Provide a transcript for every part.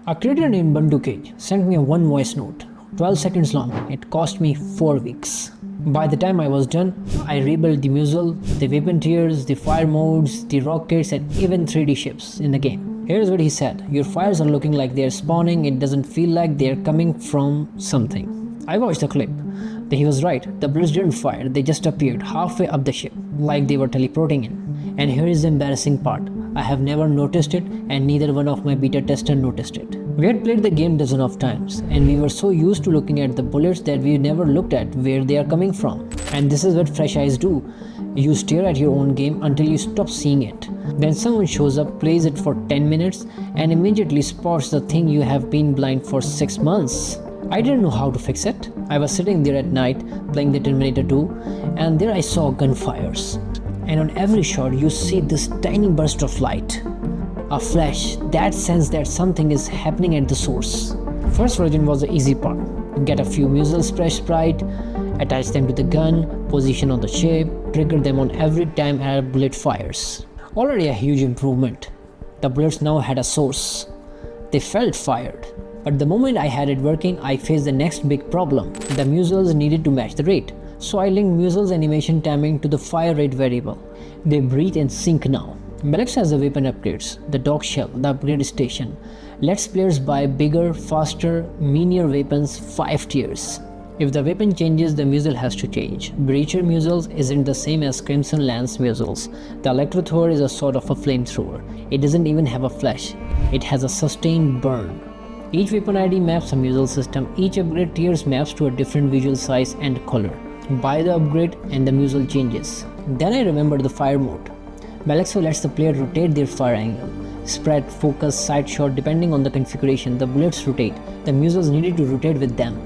A creator named Buntoo Cage sent me one voice note, 12 seconds long. It cost me 4 weeks. By the time I was done, I rebuilt the muzzle, the weapon tiers, the fire modes, the rockets, and even 3D ships in the game. Here's what he said: your fires are looking like they're spawning, it doesn't feel like they're coming from something. I watched the clip. He was right, the bullets didn't fire, they just appeared halfway up the ship, like they were teleporting in. And here is the embarrassing part. I have never noticed it, and neither one of my beta testers noticed it. We had played the game dozens of times, and we were so used to looking at the bullets that we never looked at where they are coming from. And this is what fresh eyes do. You stare at your own game until you stop seeing it. Then someone shows up, plays it for 10 minutes, and immediately spots the thing you have been blind for 6 months. I didn't know how to fix it. I was sitting there at night playing the Terminator 2, and there I saw gunfires. And on every shot you see this tiny burst of light. A flash, that sense that something is happening at the source. First version was the easy part. Get a few muzzle sprite, attach them to the gun, position on the ship, trigger them on every time a bullet fires. Already a huge improvement. The bullets now had a source. They felt fired. But the moment I had it working, I faced the next big problem. The muzzles needed to match the rate. So I linked muzzle's animation timing to the fire rate variable. They breathe in sync now. Belixo has the weapon upgrades, the dog shell, the upgrade station. Lets players buy bigger, faster, meanier weapons 5 tiers. If the weapon changes, the muzzle has to change. Breacher muzzles isn't the same as Crimson Lance muzzles. The Electro Thrower is a sort of a flamethrower. It doesn't even have a flash. It has a sustained burn. Each weapon ID maps a muzzle system. Each upgrade tiers maps to a different visual size and color. Buy the upgrade and the muzzle changes. Then I remembered the fire mode. Belixo lets the player rotate their fire angle. Spread, focus, side shot, depending on the configuration, the bullets rotate. The muzzles needed to rotate with them.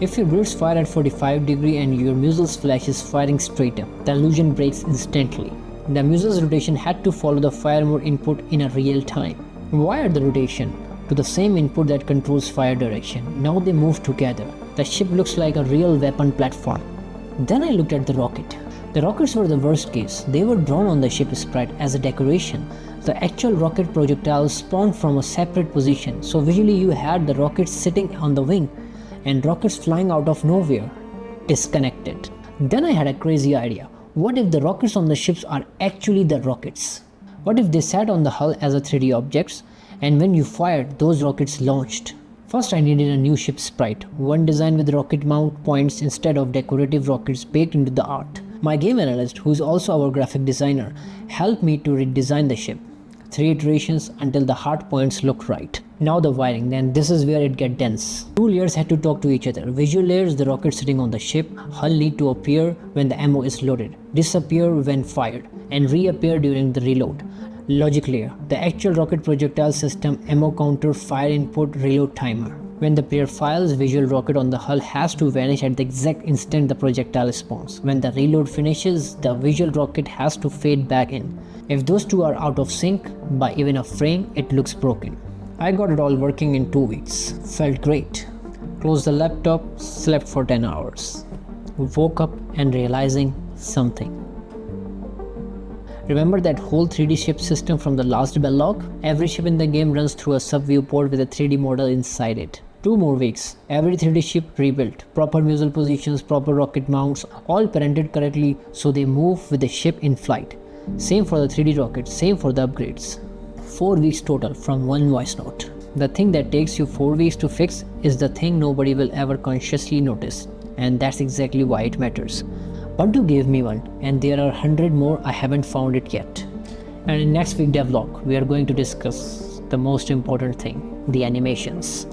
If your bullets fire at 45 degrees and your muzzle's flash is firing straight up, the illusion breaks instantly. The muzzle's rotation had to follow the fire mode input in a real time. Wire the rotation to the same input that controls fire direction. Now they move together. The ship looks like a real weapon platform. Then I looked at the rocket. The rockets were the worst case. They were drawn on the ship sprite as a decoration. The actual rocket projectile spawned from a separate position, so visually you had the rockets sitting on the wing and rockets flying out of nowhere, disconnected. Then I had a crazy idea. What if the rockets on the ships are actually the rockets? What if they sat on the hull as a 3D objects, and when you fired, those rockets launched? First I needed a new ship sprite, one designed with rocket mount points instead of decorative rockets baked into the art. My game analyst, who is also our graphic designer, helped me to redesign the ship. 3 iterations until the hardpoints looked right. Now the wiring, then this is where it gets dense. 2 layers had to talk to each other. Visual layers, the rocket sitting on the ship, hull need to appear when the ammo is loaded, disappear when fired, and reappear during the reload. Logic layer, the actual rocket projectile system, ammo counter, fire input, reload timer. When the player fires, visual rocket on the hull has to vanish at the exact instant the projectile spawns. When the reload finishes, the visual rocket has to fade back in. If those two are out of sync by even a frame, it looks broken. I got it all working in 2 weeks. Felt great. Closed the laptop, slept for 10 hours. Woke up and realizing something. Remember that whole 3D ship system from the last Belixo? Every ship in the game runs through a sub-viewport with a 3D model inside it. 2 more weeks, every 3D ship rebuilt, proper muzzle positions, proper rocket mounts, all parented correctly so they move with the ship in flight. Same for the 3D rockets, same for the upgrades. 4 weeks total from one voice note. The thing that takes you 4 weeks to fix is the thing nobody will ever consciously notice, and that's exactly why it matters. Buntoo gave me one, and there are 100 more. I haven't found it yet. And in next week Devlog, we are going to discuss the most important thing, the animations.